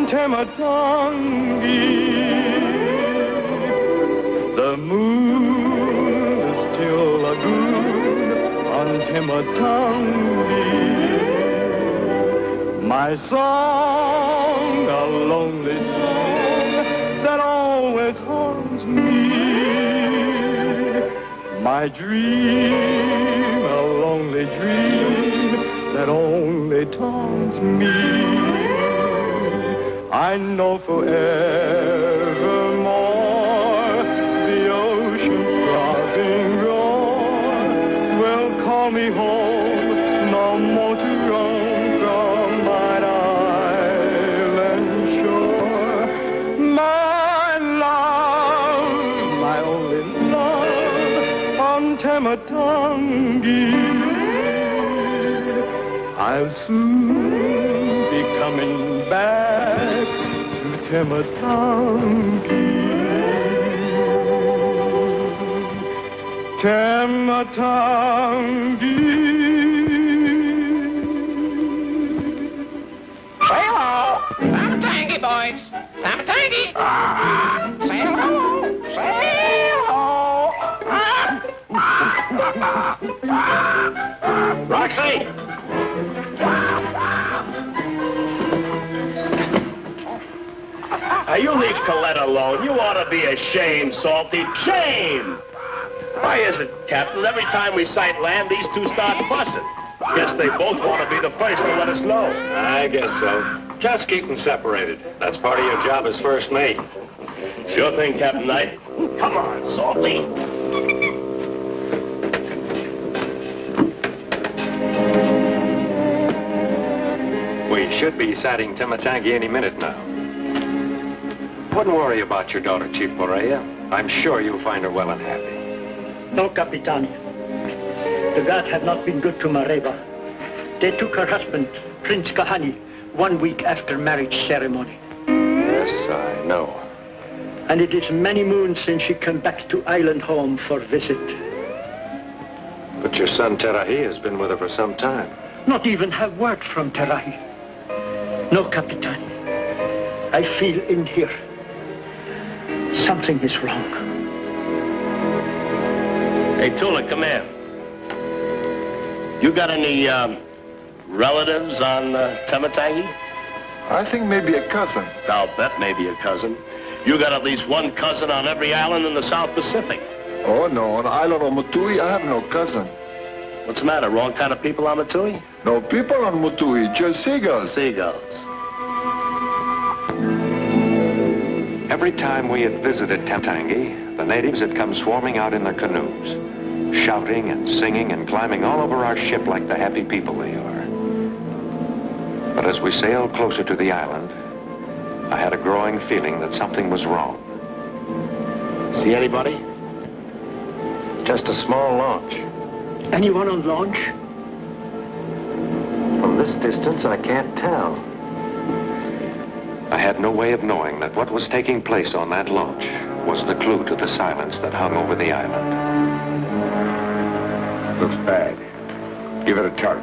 Tematangi. The moon is still a lagoon on Tematangi. My song, a lonely song that always haunts me. My dream, a lonely dream that only taunts me. I know forevermore the ocean's throbbing roar will call me home, no more to roam from mine island shore. My love, my only love, on Tematangi. I'll soon be coming back to Tematangi. Tematangi. Say hello. Tematangi, boys. Tematangi. Say hello. Say hello. Roxy. Now, you leave Colette alone. You ought to be ashamed, Salty. Shame! Why is it, Captain, every time we sight land, these two start fussing? Guess they both want to be the first to let us know. I guess so. Just keep them separated. That's part of your job as first mate. Sure thing, Captain Knight. Come on, Salty. We should be sighting Tematangi any minute now. Wouldn't worry about your daughter, Chief Borea. I'm sure you'll find her well and happy. No, Capitan. The gods have not been good to Mareva. They took her husband, Prince Kahani, 1 week after marriage ceremony. Yes, I know. And it is many moons since she came back to island home for visit. But your son, Terahi, has been with her for some time. Not even have word from Terahi. No, Capitan. I feel in here. Something is wrong. Hey, Tula, come here. You got any, relatives on Tematangi? I think maybe a cousin. I'll bet maybe a cousin. You got at least one cousin on every island in the South Pacific. Oh, no. On the island of Mutui, I have no cousin. What's the matter? Wrong kind of people on Mutui? No people on Mutui, just seagulls. Seagulls. Every time we had visited Tematangi, the natives had come swarming out in their canoes, shouting and singing and climbing all over our ship like the happy people they are. But as we sailed closer to the island, I had a growing feeling that something was wrong. See anybody? Just a small launch. Anyone on launch? From this distance, I can't tell. I had no way of knowing that what was taking place on that launch was the clue to the silence that hung over the island. Looks bad. Give it a tug.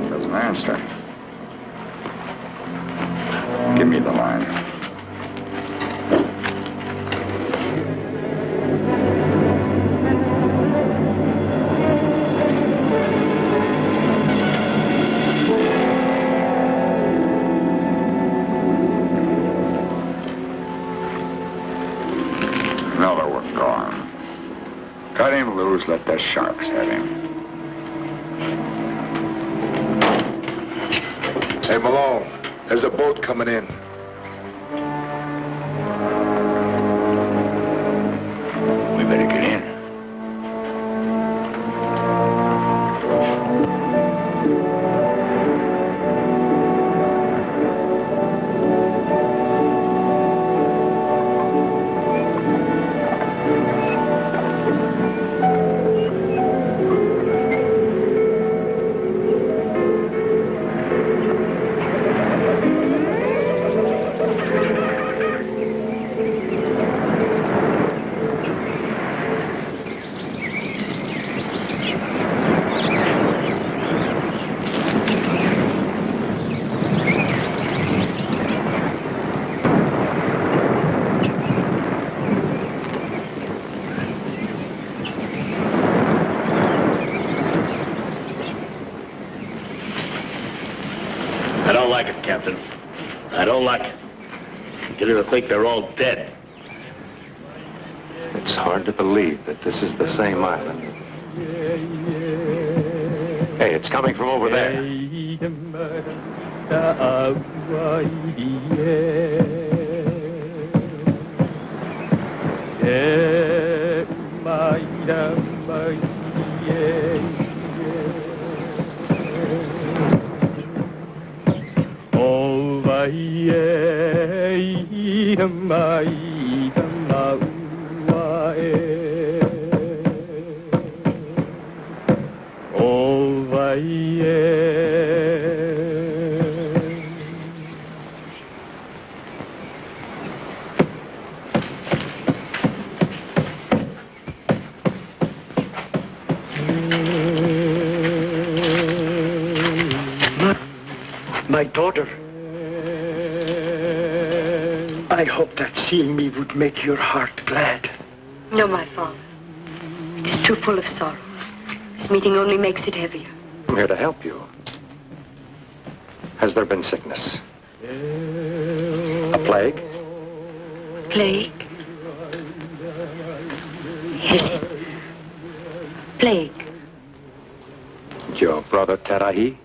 Doesn't answer. Give me the line. Another one gone. Cut him loose, let the sharks have him. Hey, Malone, there's a boat coming in. We better get in. Captain. I don't like it. Get her to think they're all dead. It's hard to believe that this is the same island. Hey, it's coming from over there. My daughter. I hope that seeing me would make your heart glad. No, my father. It is too full of sorrow. This meeting only makes it heavier. I'm here to help you. Has there been sickness? A plague? Plague? Yes. Plague. Your brother Terahi?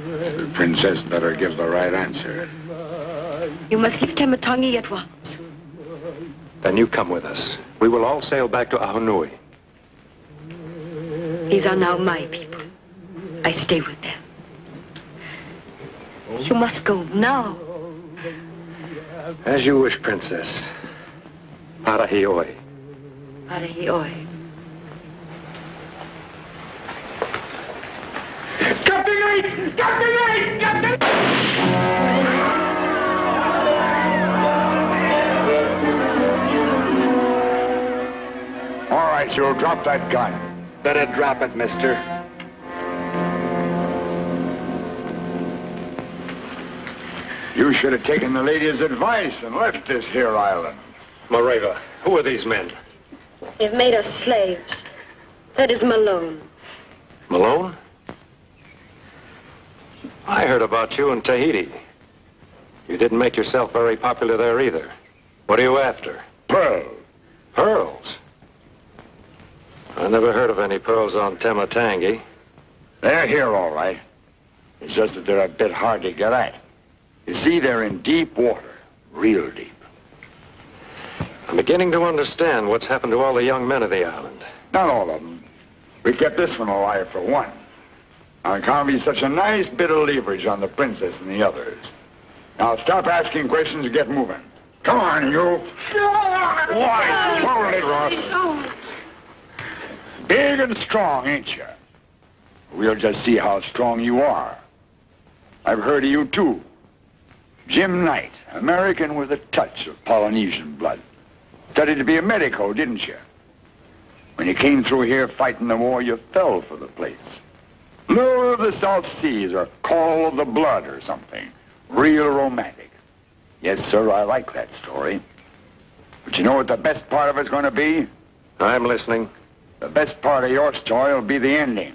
The princess better give the right answer. You must leave Tematangi at once. Then you come with us. We will all sail back to Ahunui. These are now my people. I stay with them. You must go now. As you wish, Princess. Arahioi. Arahioi. Captain! Captain! Captain! All right, you'll drop that gun. Better drop it, mister. You should have taken the lady's advice and left this here island. Mareva, who are these men? They've made us slaves. That is Malone. Malone? I heard about you in Tahiti. You didn't make yourself very popular there either. What are you after? Pearl. Pearls? I never heard of any pearls on Tematangi. They're here, all right. It's just that they're a bit hard to get at. You see, they're in deep water. Real deep. I'm beginning to understand what's happened to all the young men of the island. Not all of them. We kept this one alive for one. On account of he's such a nice bit of leverage on the princess and the others. Now stop asking questions and get moving. Come on, you. Why, hold it, Ross. Big and strong, ain't you? We'll just see how strong you are. I've heard of you, too. Jim Knight, American with a touch of Polynesian blood. Studied to be a medico, didn't you? When you came through here fighting the war, you fell for the place. Lure of the South Seas or Call of the Blood or something. Real romantic. Yes, sir, I like that story. But you know what the best part of it's going to be? I'm listening. The best part of your story will be the ending.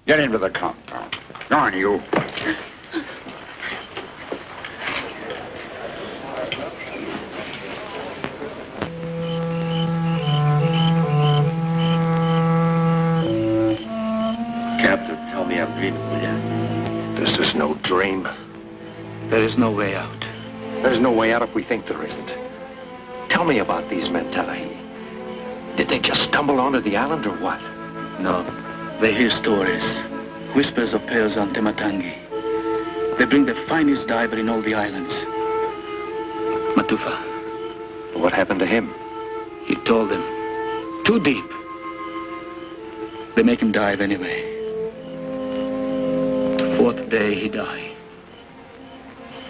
Get into the compound. Go on, you. Captain, tell me I'm dreaming, will you? This is no dream. There is no way out. There's no way out if we think there isn't. Tell me about these men, Terahi. Did they just stumble onto the island or what? No. They hear stories. Whispers of pearls on Tematangi. They bring the finest diver in all the islands. Matufa. What happened to him? He told them. Too deep. They make him dive anyway. The fourth day he died.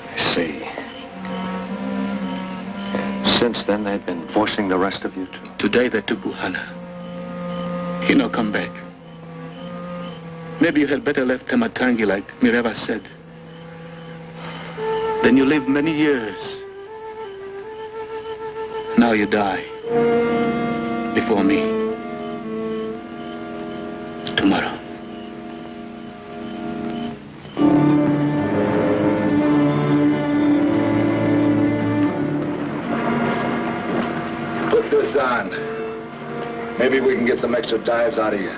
I see. Since then, they've been forcing the rest of you to... Today they took Buhana. He no come back. Maybe you had better left Tematangi like Mireva said. Then you live many years. Now you die. Before me. Tomorrow. Press on. Maybe we can get some extra dives out of you.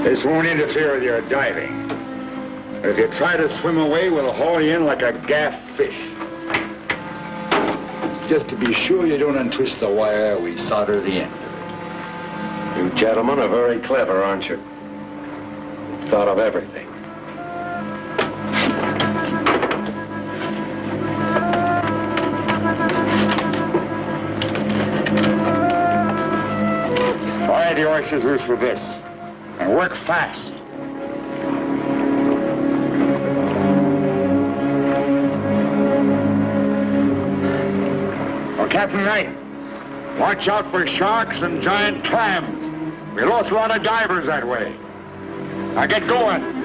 This won't interfere with your diving. If you try to swim away, we'll haul you in like a gaff fish. Just to be sure you don't untwist the wire, we solder the end. You gentlemen are very clever, aren't you? Thought of everything. Fire the oysters loose with this. And work fast. Well, Captain Knight, watch out for sharks and giant clams. We lost a lot of divers that way. Now get going.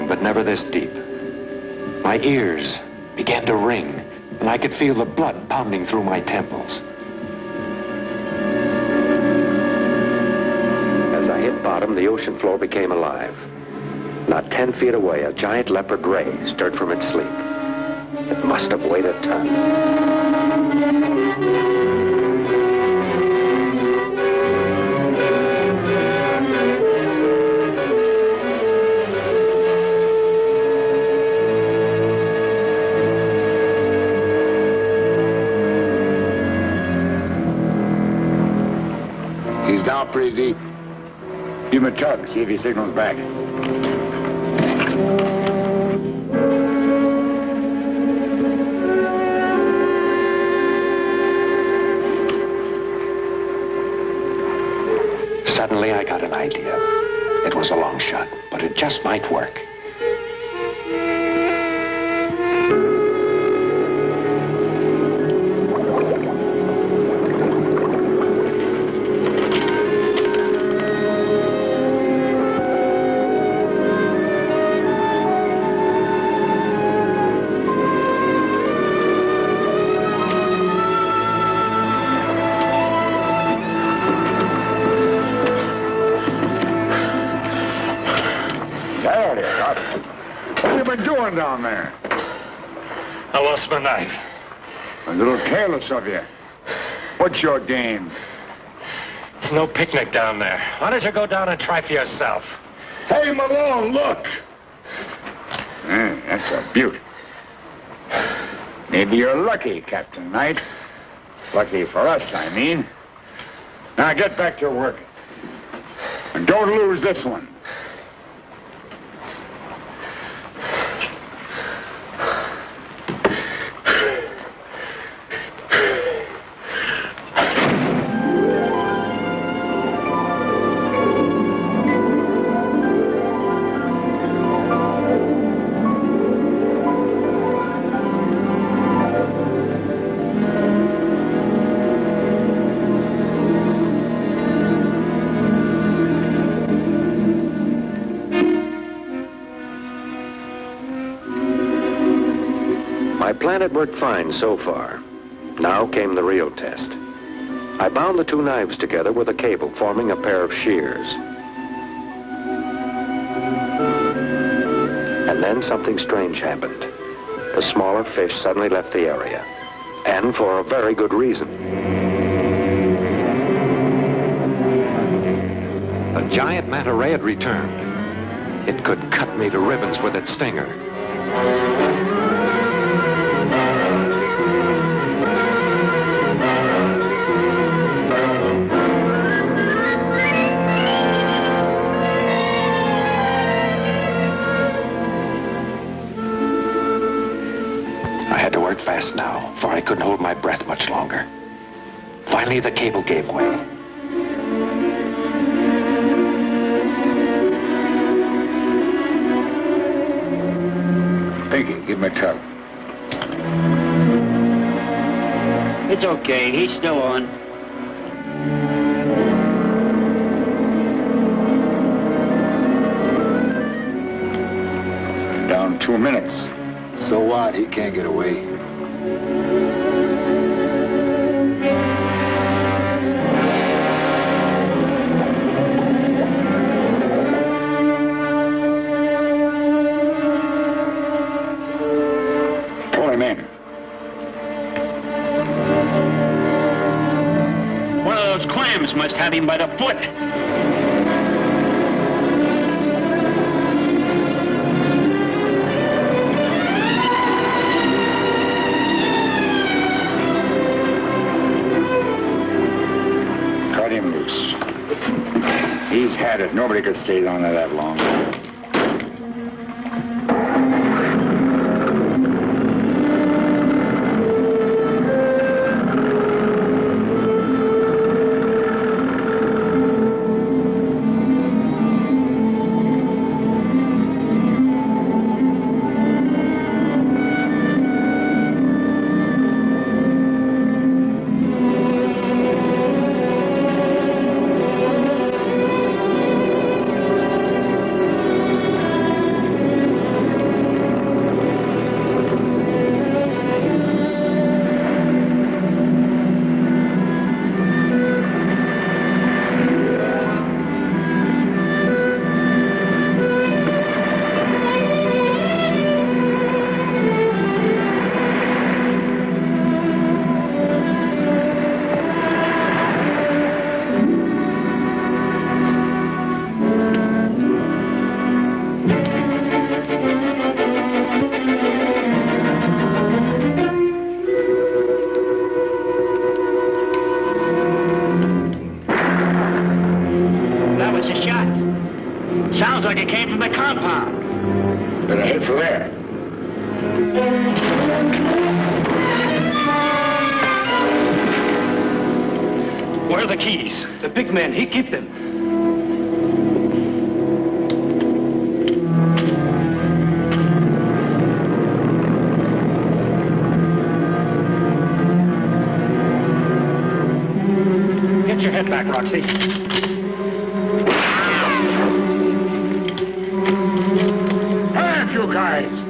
But never this deep. My ears began to ring, and I could feel the blood pounding through my temples. As I hit bottom, the ocean floor became alive. Not 10 feet away, a giant leopard ray stirred from its sleep. It must have weighed a ton. Down pretty deep. Give him a tug, see if he signals back. Suddenly, I got an idea. It was a long shot, but it just might work. Down there? I lost my knife. A little careless of you. What's your game? There's no picnic down there. Why don't you go down and try for yourself? Hey, Malone, look! That's a beaut. Maybe you're lucky, Captain Knight. Lucky for us, I mean. Now get back to work. And don't lose this one. My plan had worked fine so far. Now came the real test. I bound the two knives together with a cable, forming a pair of shears. And then something strange happened. The smaller fish suddenly left the area. And for a very good reason. The giant manta ray had returned. It could cut me to ribbons with its stinger. Fast now, for I couldn't hold my breath much longer. Finally, the cable gave way. Pinky, give him a tug. It's okay. He's still on. minutes. So what? He can't get away. Pull him in. One of those clams must have him by the foot. Cut him loose. He's had it. Nobody could stay down there that long. He keep them. Get your head back, Roxy. Hands, you guys!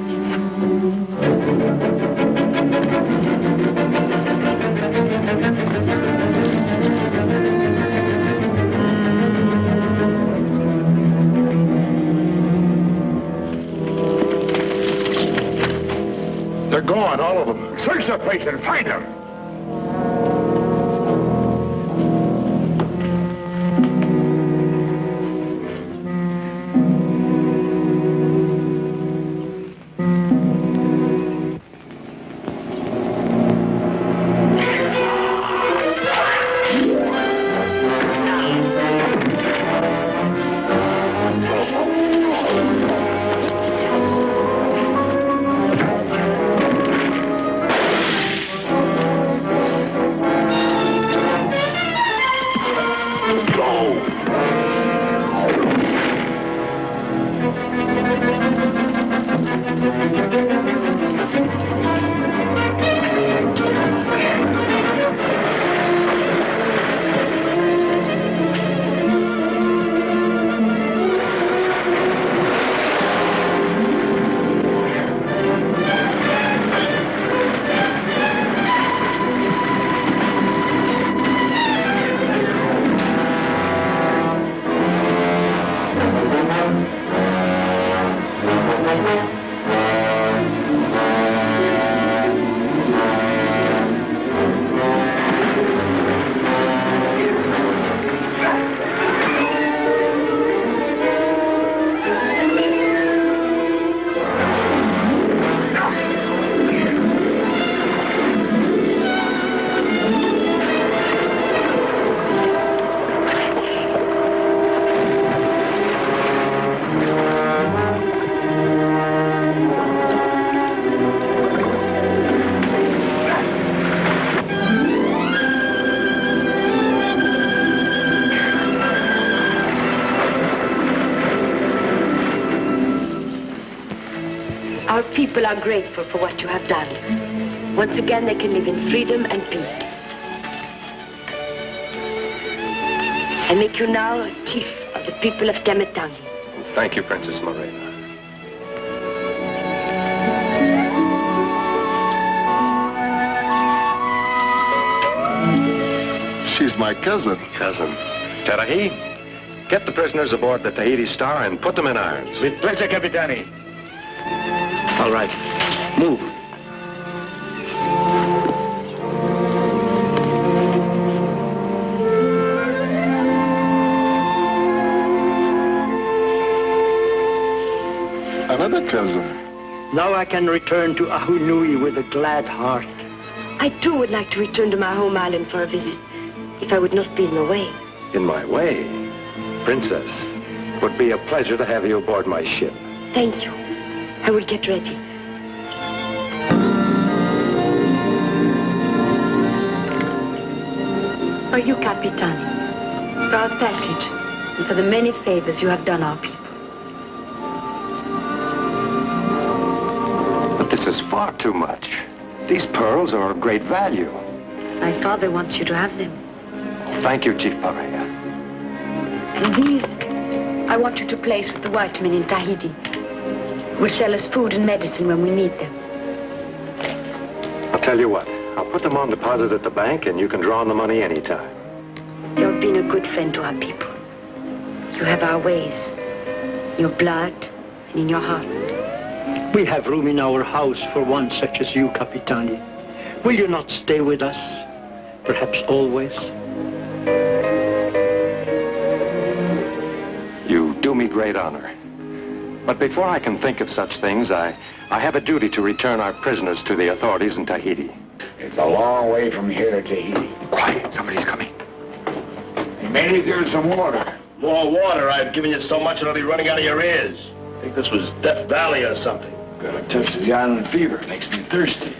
They're gone, all of them. Search the place and find them. Our people are grateful for what you have done. Once again, they can live in freedom and peace. I make you now chief of the people of Temetangi. Thank you, Princess Morena. He's my cousin. Cousin. Terahi, get the prisoners aboard the Tahiti Star and put them in irons. With pleasure, Capitani. All right. Move. Another cousin. Now I can return to Ahunui with a glad heart. I too would like to return to my home island for a visit, if I would not be in the way. In my way? Princess, it would be a pleasure to have you aboard my ship. Thank you. I will get ready. For you, Capitan, for our passage, and for the many favors you have done our people. But this is far too much. These pearls are of great value. My father wants you to have them. Thank you, Chief Paria. And these, I want you to place with the white men in Tahiti, who will sell us food and medicine when we need them. I'll tell you what. I'll put them on deposit at the bank, and you can draw on the money anytime. You've been a good friend to our people. You have our ways, in your blood and in your heart. We have room in our house for one such as you, Capitani. Will you not stay with us? Perhaps always? You do me great honor. But before I can think of such things, I have a duty to return our prisoners to the authorities in Tahiti. It's a long way from here to Tahiti. Quiet, somebody's coming. Hey, maybe give us some water. More water? I've given you so much it'll be running out of your ears. I think this was Death Valley or something. Got a touch of the island fever. Makes me thirsty.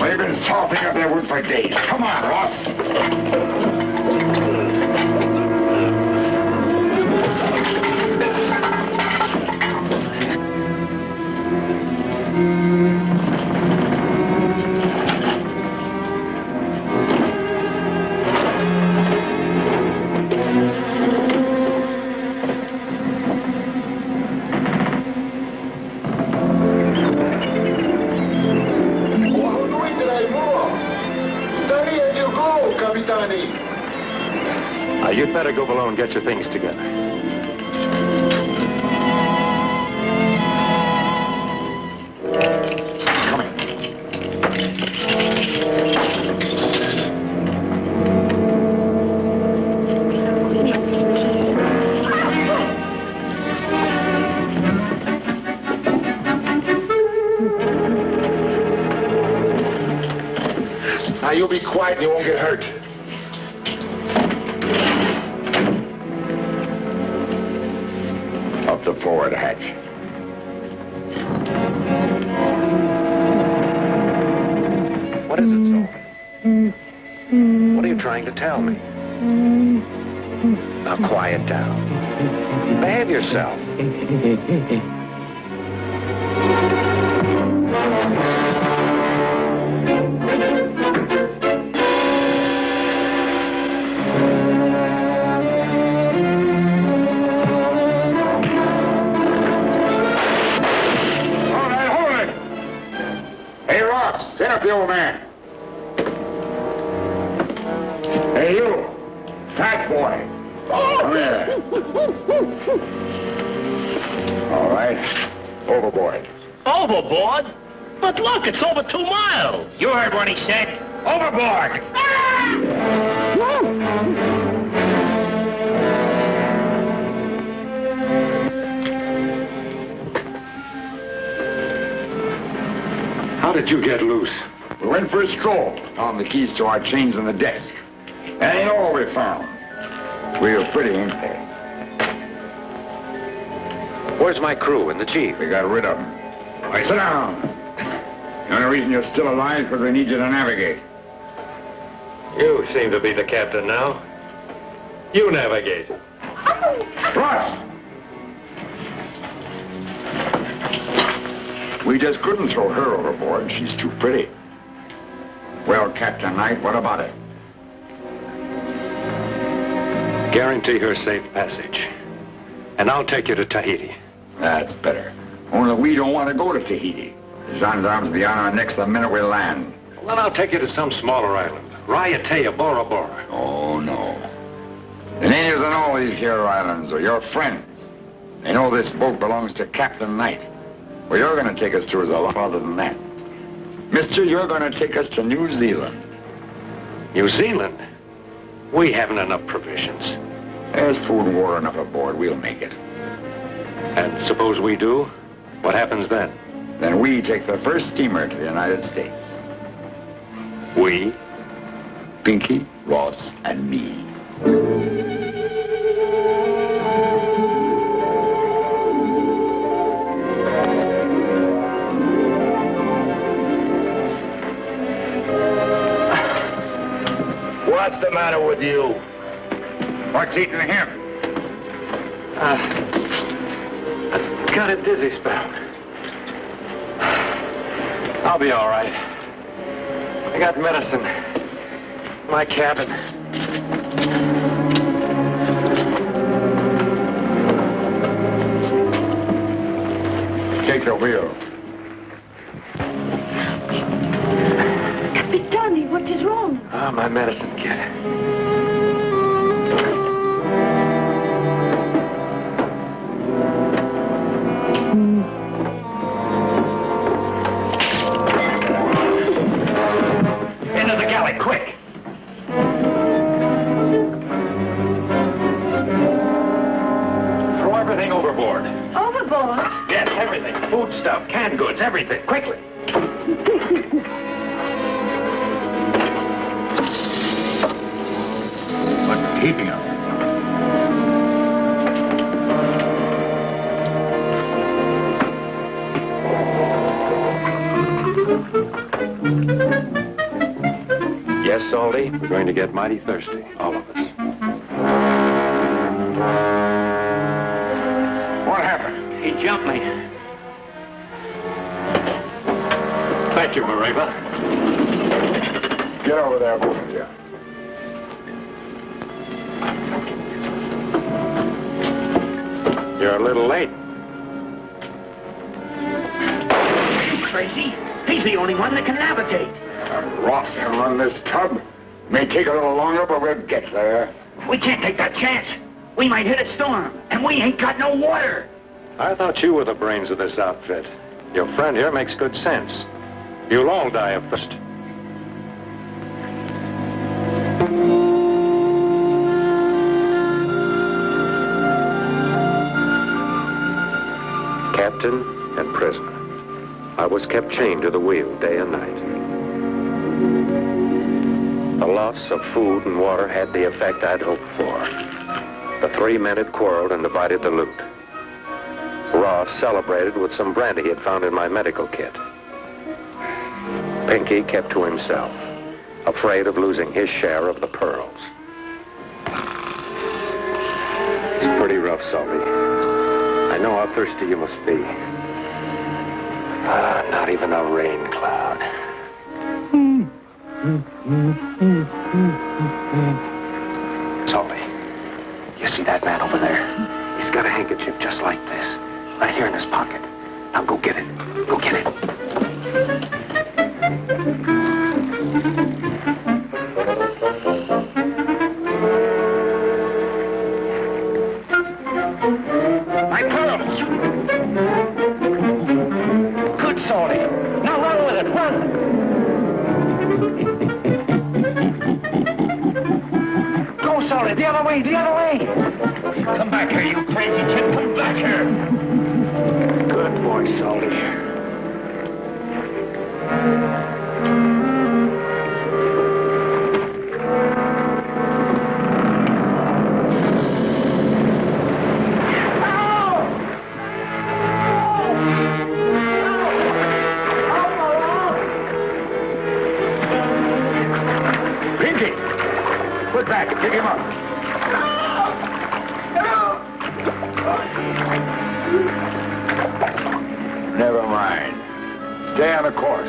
We've been softening up that wood for days. Come on, Ross. You'd better go below and get your things together. Coming. Now you be quiet and you won't get hurt. Up the forward hatch. What is it, Sholem? What are you trying to tell me? Now quiet down. Behave yourself. Stand up, the old man. Hey, you. Fat boy. Come here. All right. Overboard. Overboard? But look, it's over 2 miles. You heard what he said. Overboard! How did you get loose? We went for a stroll. Found the keys to our chains on the desk. That ain't all we found. We were pretty, ain't they? Where's my crew and the chief? We got rid of them. All right, sit down. The only reason you're still alive is because we need you to navigate. You seem to be the captain now. You navigate. Ross! We just couldn't throw her overboard. She's too pretty. Well, Captain Knight, what about it? Guarantee her safe passage. And I'll take you to Tahiti. That's better. Only we don't want to go to Tahiti. The gendarmes will be on our necks the minute we land. Well, then I'll take you to some smaller island. Raiatea, Bora Bora. Oh, no. The natives on all these here islands are your friends. They know this boat belongs to Captain Knight. Where you're going to take us to is a lot farther than that. Mister, you're going to take us to New Zealand. New Zealand? We haven't enough provisions. There's food and water enough aboard. We'll make it. And suppose we do? What happens then? Then we take the first steamer to the United States. We? Pinky, Ross, and me. What's the matter with you? What's eating him? I've got a dizzy spell. I'll be all right. I got medicine in my cabin. Take the wheel. Capitani, what is wrong? Ah, my medicine kit. Into the galley, quick! Throw everything overboard. Overboard? Yes, everything. Food stuff, canned goods, everything. Quickly. What's keeping him? Yes, Salty, we're going to get mighty thirsty, all of us. What happened? He jumped me. Thank you, Mareva. Get over there, both of you. You're a little late. You crazy? He's the only one that can navigate. Ross can run this tub. May take a little longer, but we'll get there. We can't take that chance. We might hit a storm, and we ain't got no water. I thought you were the brains of this outfit. Your friend here makes good sense. You'll all die of thirst. Captain and prisoner. I was kept chained to the wheel day and night. The loss of food and water had the effect I'd hoped for. The three men had quarreled and divided the loot. Ross celebrated with some brandy he had found in my medical kit. Pinky kept to himself, afraid of losing his share of the pearls. It's pretty rough, Salty. I know how thirsty you must be. Not even a rain cloud. Salty, you see that man over there? He's got a handkerchief just like this, right here in his pocket. Now go get it. Go get it. My pearls! Good, Salty. Now run with it, run! Go, Salty, the other way, the other way! Come back here, you crazy chip, come back here! Good boy, Salty. Put back, pick him up. Never mind. Stay on the course.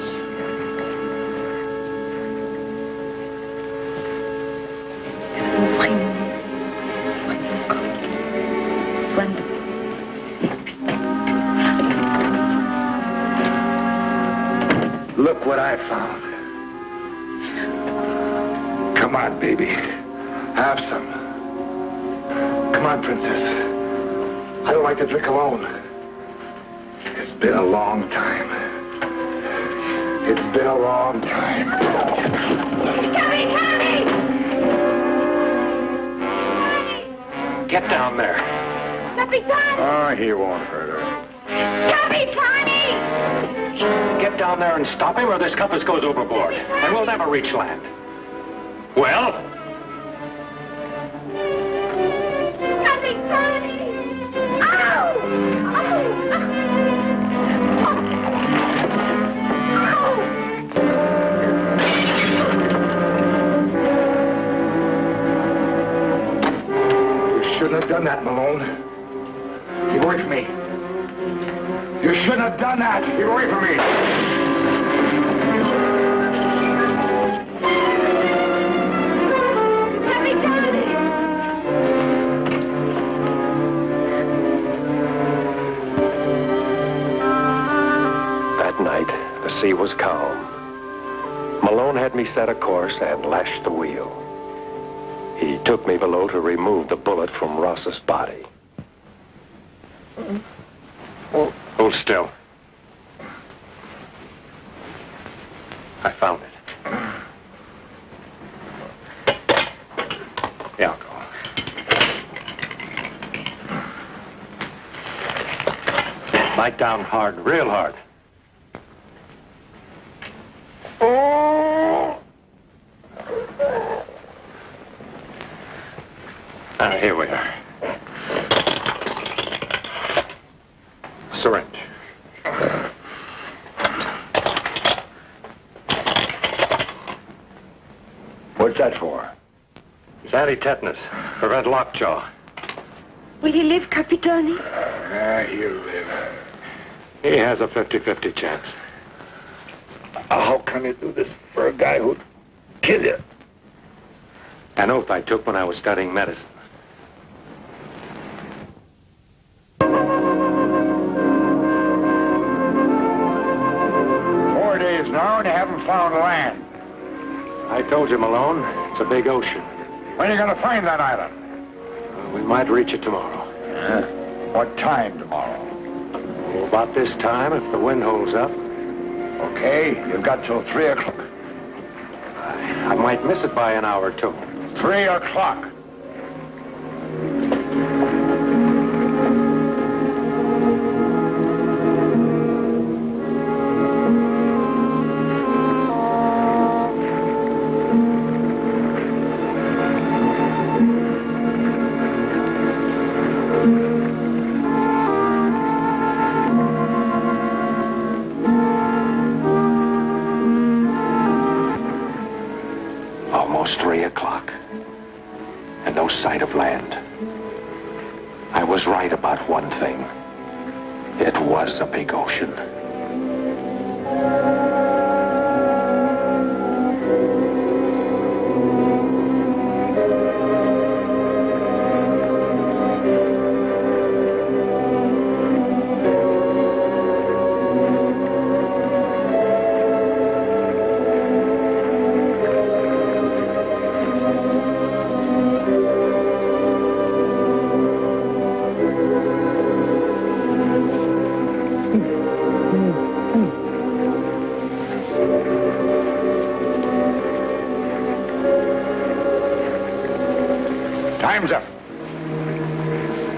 Look what I found. Come on, baby. Have some. Come on, princess. I don't like to drink alone. It's been a long time. It's been a long time. Tommy! Get down there. Capitani! Oh, he won't hurt her. Capitani! Get down there and stop him, or this compass goes overboard, and we'll never reach land. Well? Capitani! Ow! You shouldn't have done that, Malone. Keep away from me. You shouldn't have done that. Keep away from me. That night, the sea was calm. Malone had me set a course and lashed the wheel. He took me below to remove the bullet from Ross's body. Hold still. I found it. Yeah, I'll go. Bite down hard, real hard. Here we are. Syringe. What's that for? It's anti-tetanus. Prevent lockjaw. Will he live, Capitani? He'll live. He has a 50-50 chance. How can you do this for a guy who'd kill you? An oath I took when I was studying medicine. 4 days now and you haven't found land. I told you, Malone, it's a big ocean. When are you going to find that island? We might reach it tomorrow. What time tomorrow? Well, about this time, if the wind holds up. Okay, you've got till 3 o'clock. I might miss it by an hour or two. 3 o'clock. Almost 3 o'clock. And no sight of land. I was right about one thing. It was a big ocean. Time's up.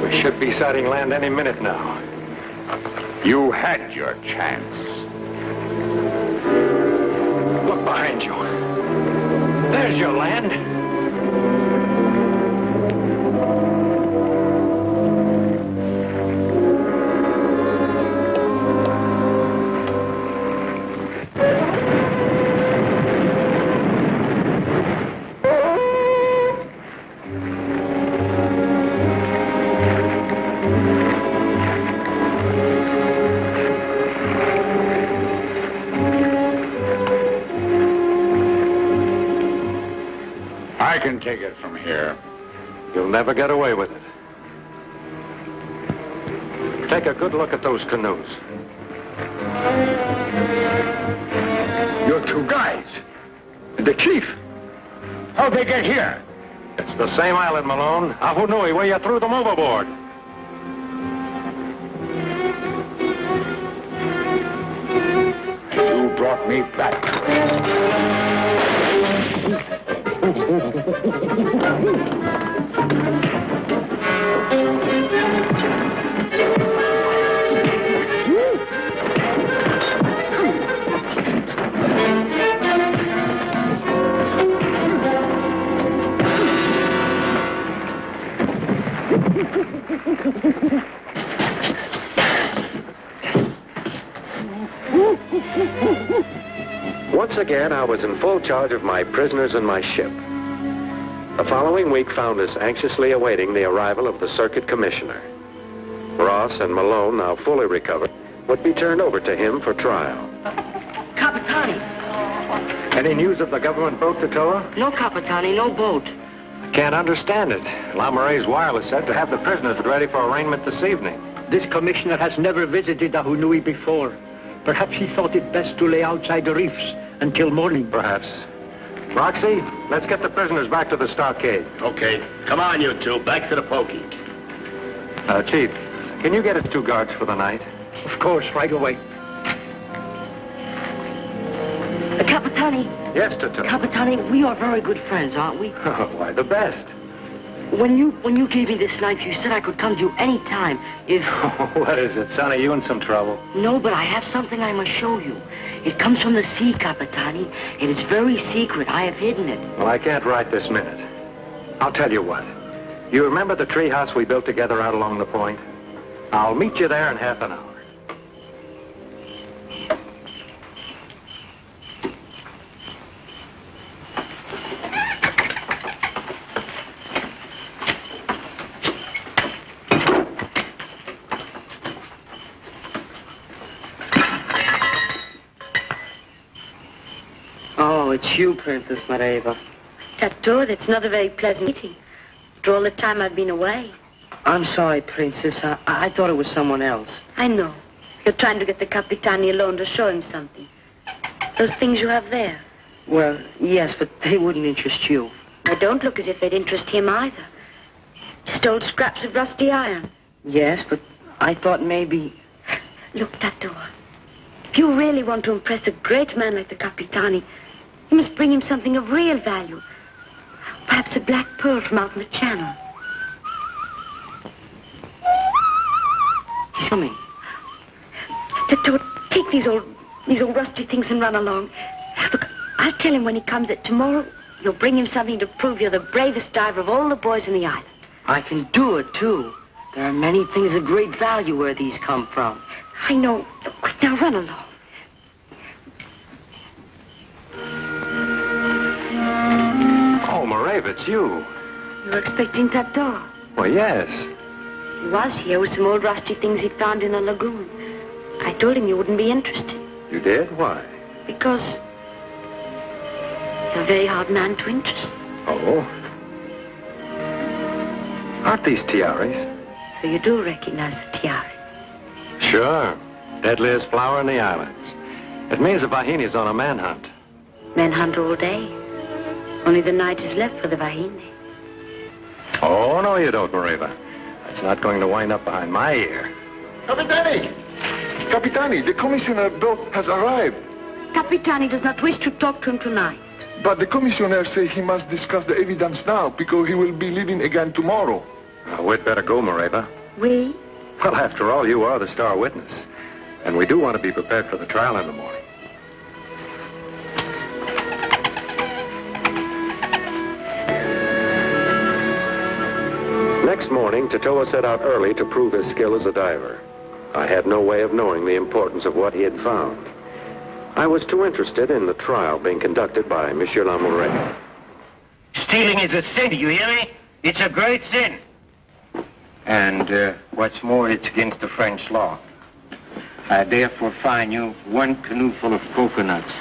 We should be sighting land any minute now. You had your chance. Look behind you. There's your land. I can take it from here. You'll never get away with it. Take a good look at those canoes. Your two guys. And the chief. How'd they get here? It's the same island, Malone. Ahu Nui, where you threw them overboard. You brought me back. Once again, I was in full charge of my prisoners and my ship. The following week found us anxiously awaiting the arrival of the circuit commissioner. Ross and Malone, now fully recovered, would be turned over to him for trial. Capitani. Any news of the government boat to tow her? No, Capitani, no boat. Can't understand it. Lamoureux's wireless said to have the prisoners ready for arraignment this evening. This commissioner has never visited Ahu Nui before. Perhaps he thought it best to lay outside the reefs until morning. Perhaps. Roxy, let's get the prisoners back to the stockade. Okay. Come on, you two. Back to the pokey. Chief, can you get us 2 guards for the night? Of course, right away. Capitani. Yes, Toto. Capitani, we are very good friends, aren't we? Oh, why, the best. When you gave me this knife, you said I could come to you any time if... What is it, son? Are you in some trouble? No, but I have something I must show you. It comes from the sea, Capitani. It is very secret. I have hidden it. Well, I can't write this minute. I'll tell you what. You remember the treehouse we built together out along the point? I'll meet you there in half an hour. Oh, it's you, Princess Mareva. That door, that's not a very pleasant meeting. After all the time I've been away. I'm sorry, Princess. I thought it was someone else. I know. You're trying to get the Capitani alone to show him something. Those things you have there. Well, yes, but they wouldn't interest you. They don't look as if they'd interest him either. Just old scraps of rusty iron. Yes, but I thought maybe... Look, that door. If you really want to impress a great man like the Capitani, you must bring him something of real value. Perhaps a black pearl from out in the channel. He's coming. Tato, take these old rusty things and run along. Look, I'll tell him when he comes that tomorrow you'll bring him something to prove you're the bravest diver of all the boys in the island. I can do it, too. There are many things of great value where these come from. I know. Quick, now run along. Oh, Mareva, it's you. You were expecting Tato. Well, yes. He was here with some old rusty things he found in the lagoon. I told him you wouldn't be interested. You did? Why? Because you're a very hard man to interest. Oh? Aren't these tiaras? So you do recognize the tiara. Sure. Deadliest flower in the islands. It means the Vahini's on a manhunt. Men hunt all day. Only the night is left for the Vahini. Oh, no, you don't, Mareva. That's not going to wind up behind my ear. Capitani! Capitani, the commissioner boat has arrived. Capitani does not wish to talk to him tonight. But the commissioner says he must discuss the evidence now because he will be leaving again tomorrow. We'd better go, Mareva. We? Well, after all, you are the star witness. And we do want to be prepared for the trial in the morning. Next morning, Tatoa set out early to prove his skill as a diver. I had no way of knowing the importance of what he had found. I was too interested in the trial being conducted by Monsieur Lamoureux. Stealing is a sin, do you hear me? It's a great sin. And what's more, it's against the French law. I therefore fine you 1 canoe full of coconuts.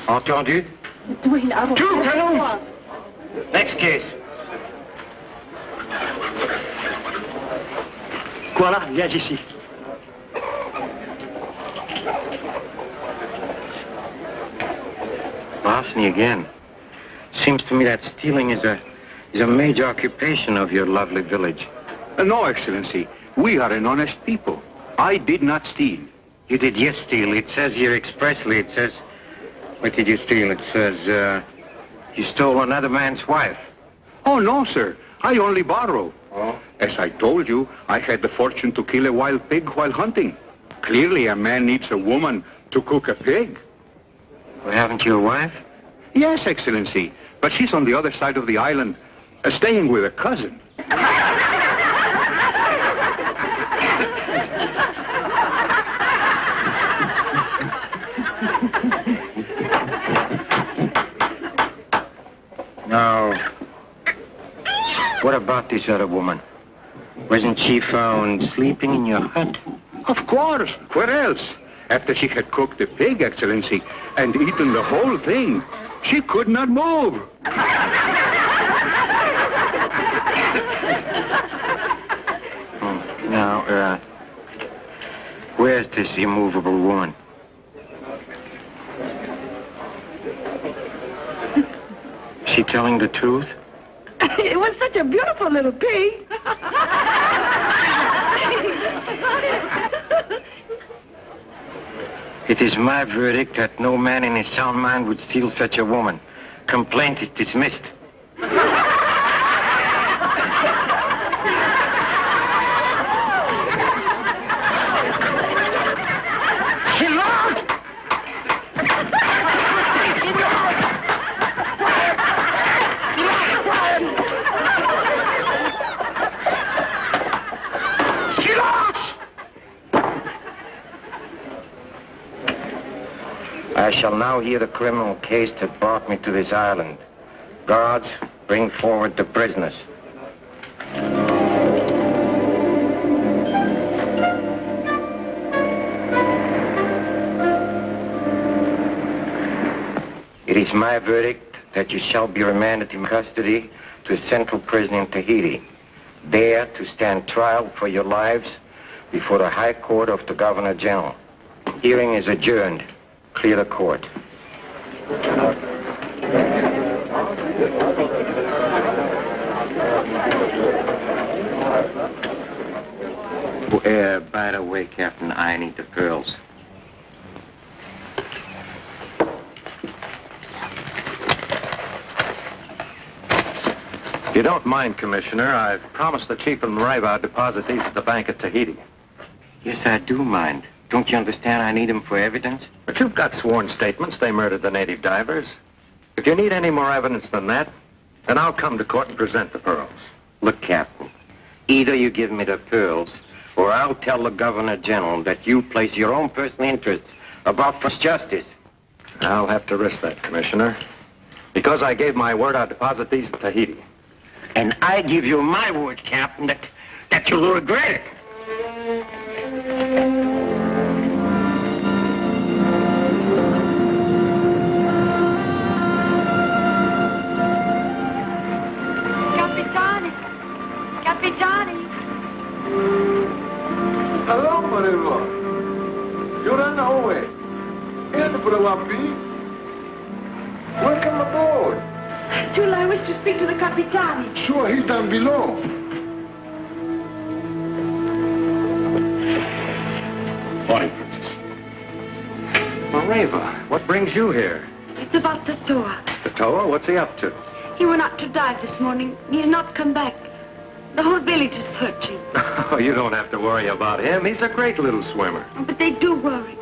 Entendu? 2 canoes! Next case. Voilà, viens ici. Larceny again. Seems to me that stealing is a major occupation of your lovely village. No, Excellency. We are an honest people. I did not steal. You did, yes, steal. It says here expressly, it says... What did you steal? It says, you stole another man's wife. Oh, no, sir. I only borrow. Oh? As I told you, I had the fortune to kill a wild pig while hunting. Clearly, a man needs a woman to cook a pig. Well, haven't you a wife? Yes, Excellency. But she's on the other side of the island, staying with a cousin. Now, what about this other woman? Wasn't she found sleeping in your hut? Of course. Where else? After she had cooked the pig, Excellency, and eaten the whole thing, she could not move. Now, where's this immovable woman? She telling the truth? It was such a beautiful little pig. It is my verdict that no man in his sound mind would steal such a woman. Complaint is dismissed. She lost! She lost! I shall now hear the criminal case that brought me to this island. Guards, bring forward the prisoners. It is my verdict that you shall be remanded in custody to a central prison in Tahiti, there to stand trial for your lives before the High Court of the Governor General. Hearing is adjourned. Clear the court. By the way, Captain, I need the pearls. If you don't mind, Commissioner, I've promised the Chief and Mareva deposit these at the bank at Tahiti. Yes, I do mind. Don't you understand I need them for evidence? But you've got sworn statements they murdered the native divers. If you need any more evidence than that, then I'll come to court and present the pearls. Look, Captain, either you give me the pearls, or I'll tell the Governor General that you place your own personal interests above first justice. I'll have to risk that, Commissioner. Because I gave my word I'd deposit these at Tahiti. And I give you my word, Captain, that you'll regret it. Capitani. Hello, Mareva. You're on the way. And welcome aboard. Tula, I wish to speak to the Capitani. Sure, he's down below. Morning, Princess. Mareva, what brings you here? It's about Tatoa. Tatoa? What's he up to? He went out to dive this morning. He's not come back. The whole village is searching. Oh, you don't have to worry about him. He's a great little swimmer. But they do worry.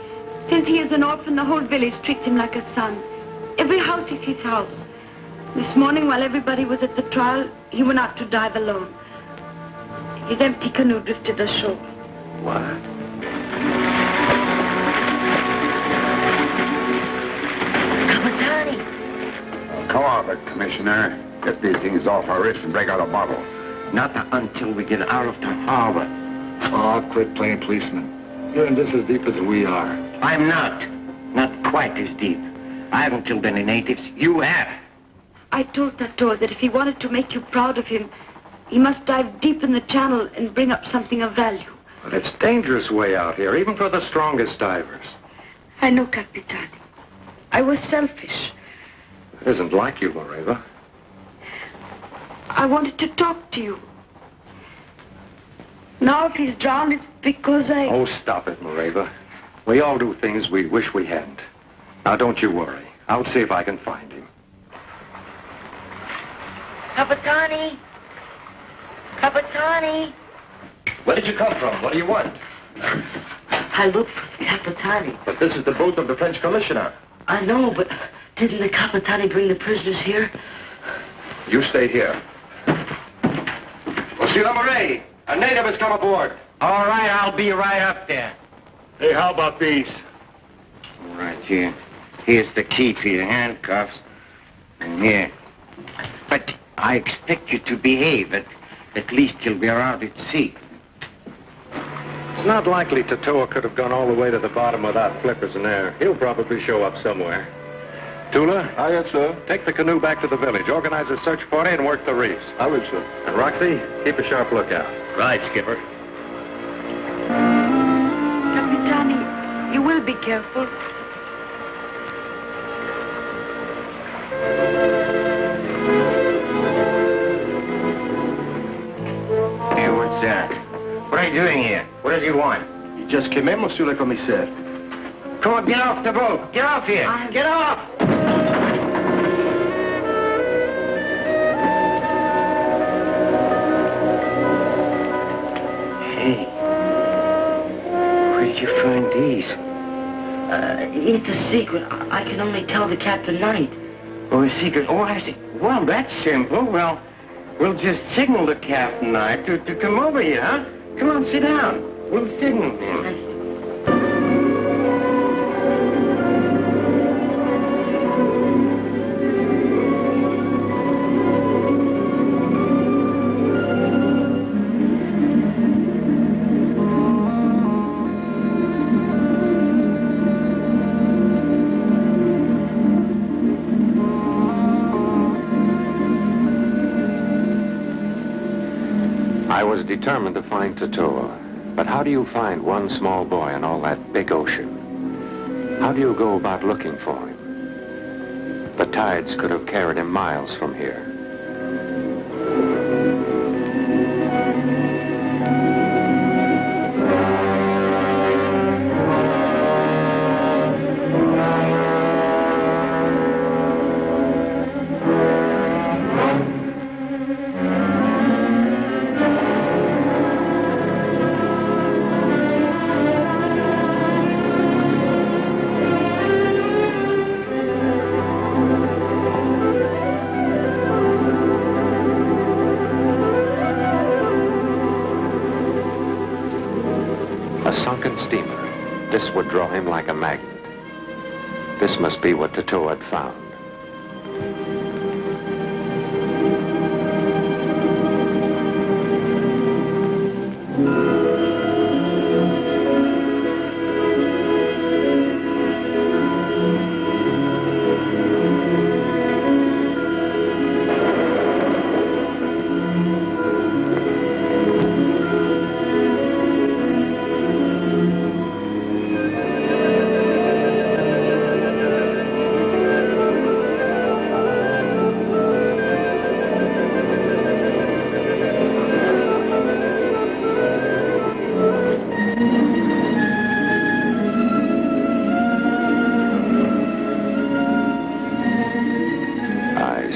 Since he is an orphan, the whole village treats him like a son. Every house is his house. This morning, while everybody was at the trial, he went out to dive alone. His empty canoe drifted ashore. What? Capitani. Come on, but Commissioner. Get these things off our wrists and break out a bottle. Not until we get out of the harbor. Oh, quit playing policeman. You're in this as deep as we are. I'm not. Not quite as deep. I haven't killed any natives. You have. I told Tato that if he wanted to make you proud of him, he must dive deep in the channel and bring up something of value. But it's dangerous way out here, even for the strongest divers. I know, Capitan. I was selfish. It isn't like you, Mareva. I wanted to talk to you. Now if he's drowned, it's because I... Oh, stop it, Mareva. We all do things we wish we hadn't. Now, don't you worry. I'll see if I can find him. Capitani! Capitani! Where did you come from? What do you want? I looked for the Capitani. But this is the boat of the French commissioner. I know, but didn't the Capitani bring the prisoners here? You stay here. Monsieur Lamoureux, a native has come aboard. All right, I'll be right up there. Hey, how about these? All right, here. Here's the key to your handcuffs. And here. But I expect you to behave. At least you'll be around at sea. It's not likely Tatoa could have gone all the way to the bottom without flippers and air. He'll probably show up somewhere. Tula? Aye, yes, sir. Take the canoe back to the village. Organize a search party and work the reefs. I will, sir. And Roxy, keep a sharp lookout. Right, Skipper. Capitani, you will be careful. Hey, what's that? What are you doing here? What does he want? You just came in, Monsieur le Commissaire. Come on, get off the boat. Get off here. Get off! Hey. Where did you find these? It's a secret. I can only tell the Captain Knight. Oh, a secret. Oh, I see. Well, that's simple. Well, we'll just signal the Captain Knight to come over here, huh? Come on, sit down. We'll signal him. I was determined to find Tatoa. But how do you find one small boy in all that big ocean? How do you go about looking for him? The tides could have carried him miles from here. Steamer. This would draw him like a magnet. This must be what Tatoa had found.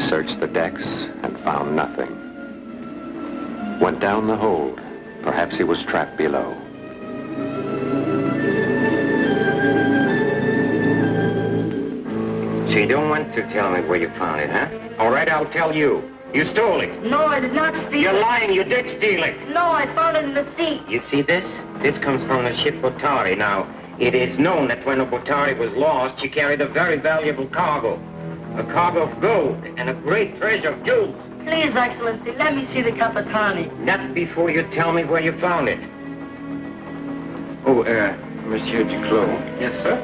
Searched the decks and found nothing. Went down the hold. Perhaps he was trapped below. So you don't want to tell me where you found it, huh? All right, I'll tell you. You stole it. No, I did not steal You're it. lying. You did steal it. No, I found it in the sea. You see this? This comes from the ship Botari. Now, it is known that when a Botari was lost, she carried a very valuable cargo. A cargo of gold and a great treasure of jewels. Please, Excellency, let me see the Capitani. Not before you tell me where you found it. Oh, Monsieur Duclos. Yes, sir?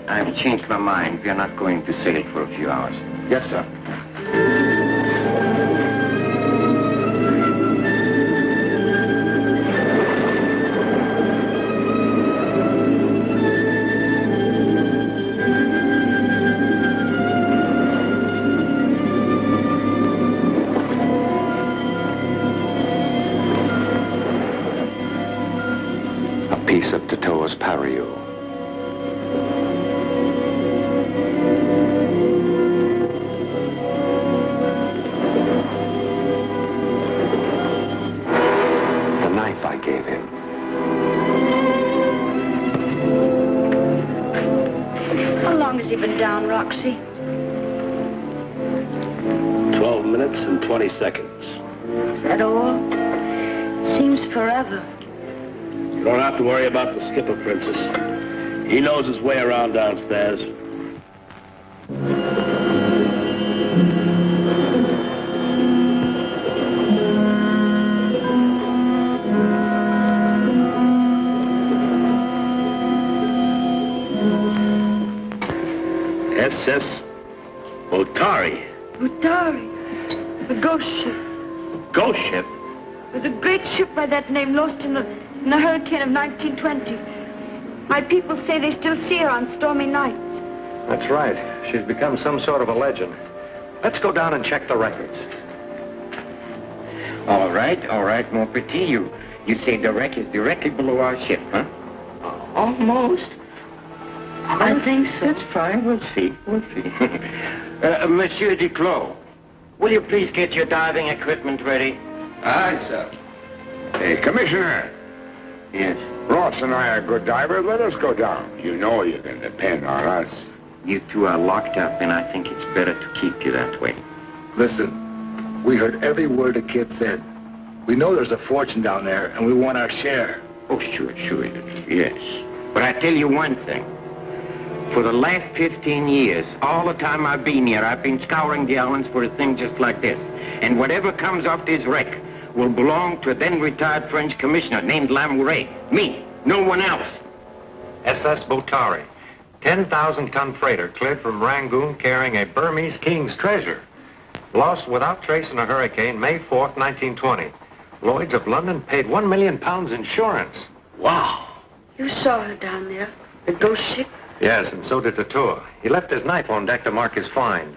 I've changed my mind. We are not going to sail for a few hours. Yes, sir. A piece of Tatoa's pareu. I gave him. How long has he been down, Roxy? 12 minutes and 20 seconds. Is that all? Seems forever. You don't have to worry about the skipper, Princess. He knows his way around downstairs. SS Otari. Utari, the ghost ship. Ghost ship? It was a great ship by that name lost in the hurricane of 1920. My people say they still see her on stormy nights. That's right. She's become some sort of a legend. Let's go down and check the records. All right, mon petit. You say the wreck is directly below our ship, huh? Almost. I think so. That's fine. We'll see. Monsieur Duclos, will you please get your diving equipment ready? Aye, sir. Hey, Commissioner. Yes. Ross and I are good divers. Let us go down. You know you can depend on us. You two are locked up, and I think it's better to keep you that way. Listen, we heard every word the kid said. We know there's a fortune down there, and we want our share. Oh, sure, yes. But I tell you one thing. For the last 15 years, all the time I've been here, I've been scouring the islands for a thing just like this. And whatever comes off this wreck will belong to a then-retired French commissioner named Lamouret. Me, no one else. SS Botari, 10,000-ton freighter cleared from Rangoon carrying a Burmese king's treasure. Lost without trace in a hurricane May 4th, 1920. Lloyd's of London paid £1 million insurance. Wow. You saw her down there, the ghost ship? Yes, and so did Tatoa. He left his knife on deck to mark his find.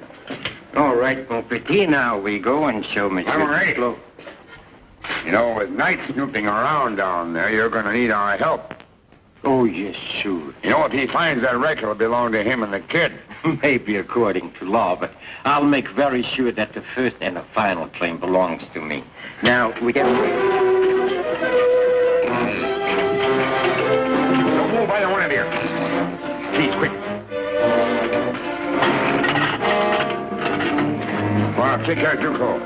All right, mon petit, now we go and show Monsieur Duclos. You know, with night snooping around down there, you're going to need our help. Oh, yes, sure. You know, if he finds that wreck, it'll belong to him and the kid. Maybe according to law, but I'll make very sure that the first and the final claim belongs to me. Now, we get... Don't move either one of you. Please, quick. Well, take care of Duco.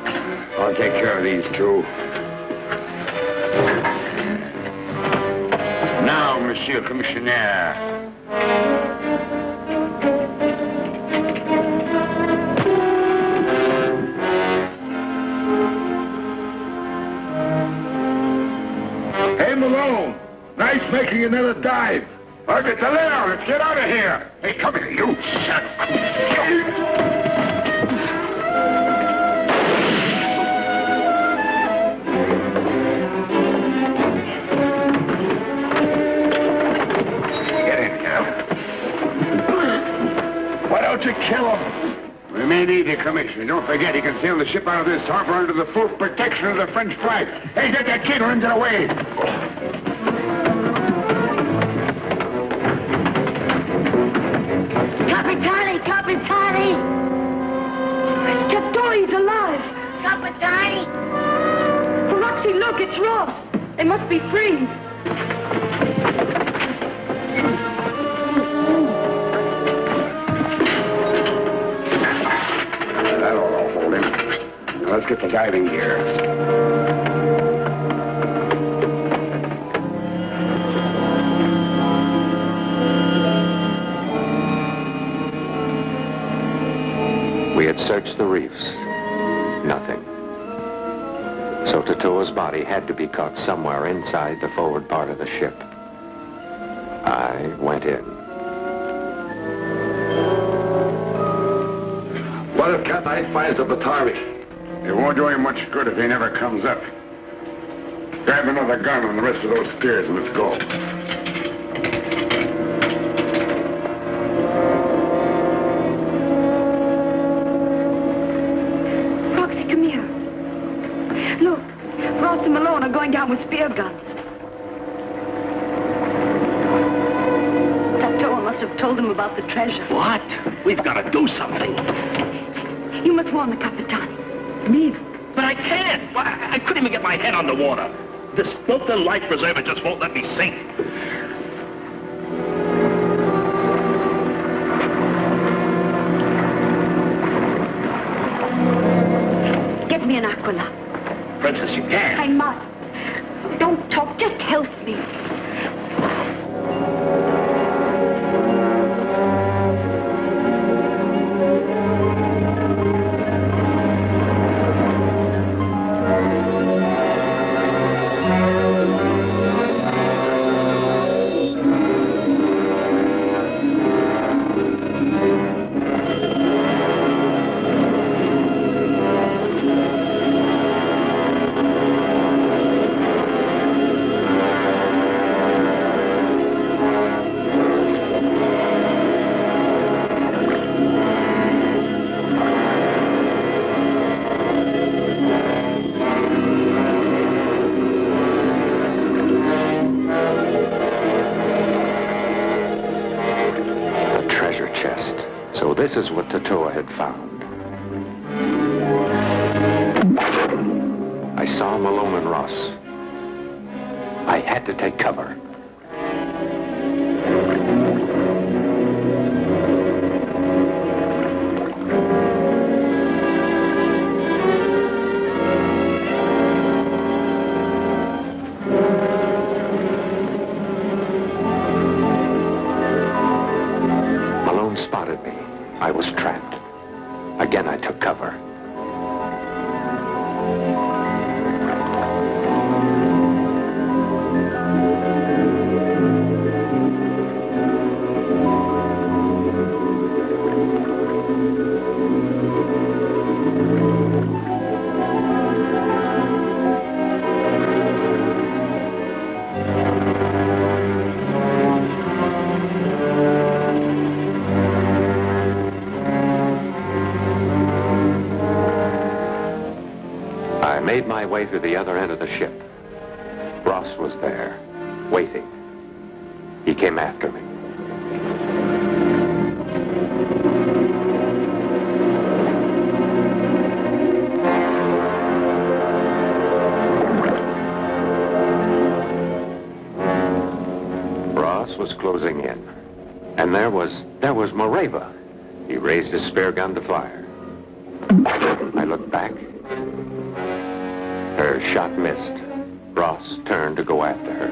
I'll take care of these two. Now, Monsieur Commissioner. Hey, Malone. Nice making another dive. Look at the layout. Let's get out of here. Hey, come here, you son. Why don't you kill him? We may need you, Commissioner. Don't forget, he can sail the ship out of this harbor under the full protection of the French flag. Hey, get that kid or him get away. Capitani! Tatoi's alive! Capitani! Roxy, look, it's Ross. They must be free. That'll hold him. Now, let's get the diving gear. We had searched the reefs. Nothing. So Tatoa's body had to be caught somewhere inside the forward part of the ship. I went in. What if Captain Knight finds the Batari? It won't do him much good if he never comes up. Grab another gun and the rest of those spears and let's go. Roxy, come here. Look, Ross and Malone are going down with spear guns. That Toa must have told them about the treasure. What? We've got to do something. You must warn the Capitani. Me? But I can't. I couldn't even get my head on the water. This built-in life preserver just won't let me sink. Get me an aquila. Princess, you can't. I must. Don't talk, just help me. This is what Toa had found. I saw Malone and Ross. I had to take cover. Malone spotted me. I was trapped. Again, I took cover. Made my way to the other end of the ship. Ross was there, waiting. He came after me. Ross was closing in, and there was Moreva. He raised his spear gun to fire. I looked back. Her shot missed. Ross turned to go after her.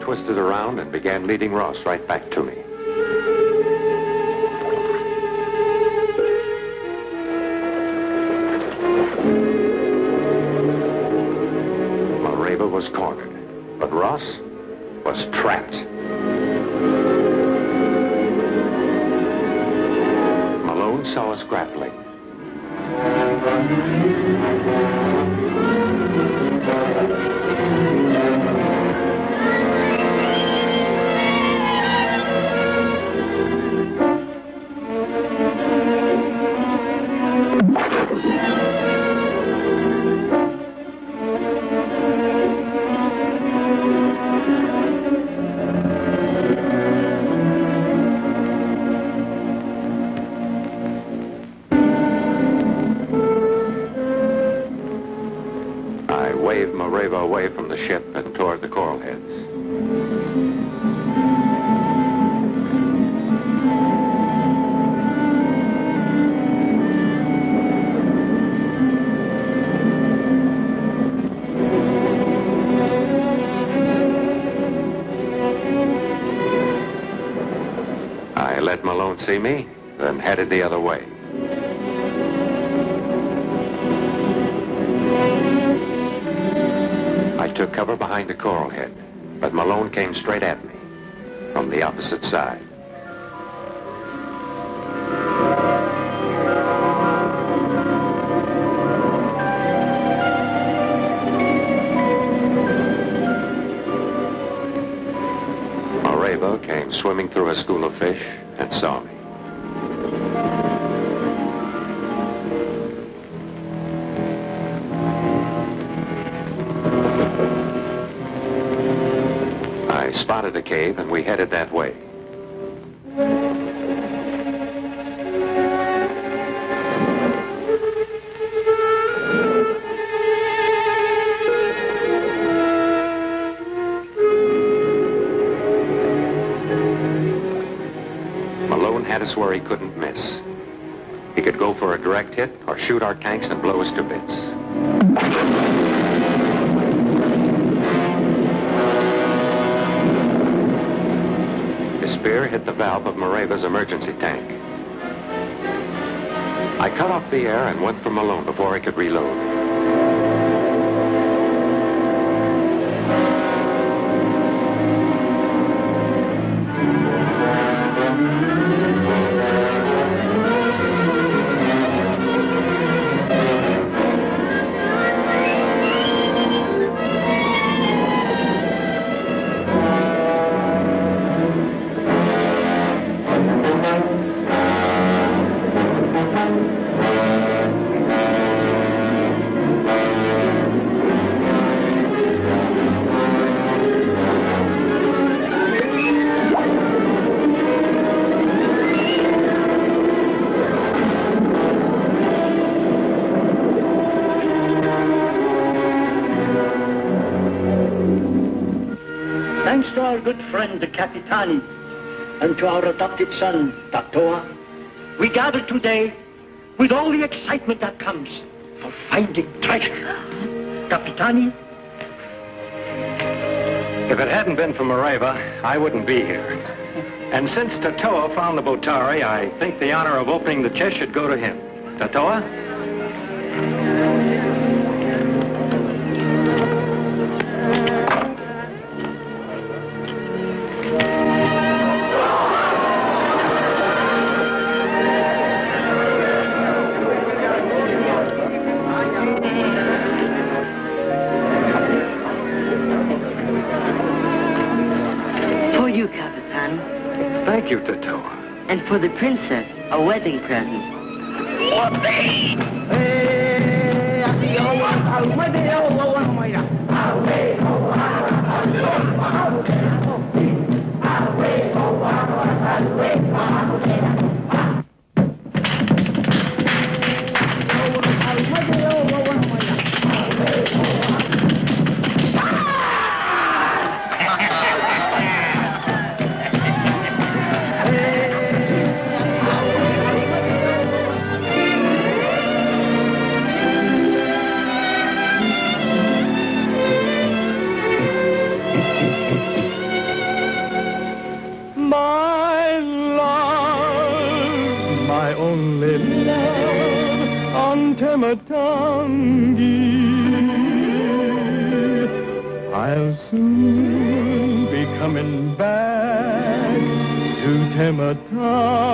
Twisted around and began leading Ross right back to me. Moreva was cornered, but Ross was trapped. Malone saw us grappling. Waved Moreva away from the ship and toward the coral heads. let Malone see me, then headed the other way. I took cover behind a coral head, but Malone came straight at me from the opposite side. Mareva came swimming through a school of fish and saw me. I spotted a cave and we headed that way. Malone had us where he couldn't miss. He could go for a direct hit or shoot our tanks and blow us to bits. His spear hit the valve of Mareva's emergency tank. I cut off the air and went for Malone before he could reload. Thanks to our good friend, the Capitani, and to our adopted son, Tatoa, we gather today with all the excitement that comes for finding treasure. Capitani? If it hadn't been for Mareva, I wouldn't be here. And since Tatoa found the Botari, I think the honor of opening the chest should go to him. Tatoa? Thank you, Tatoa. And for the princess, a wedding present. I'll soon be coming back to Tematangi.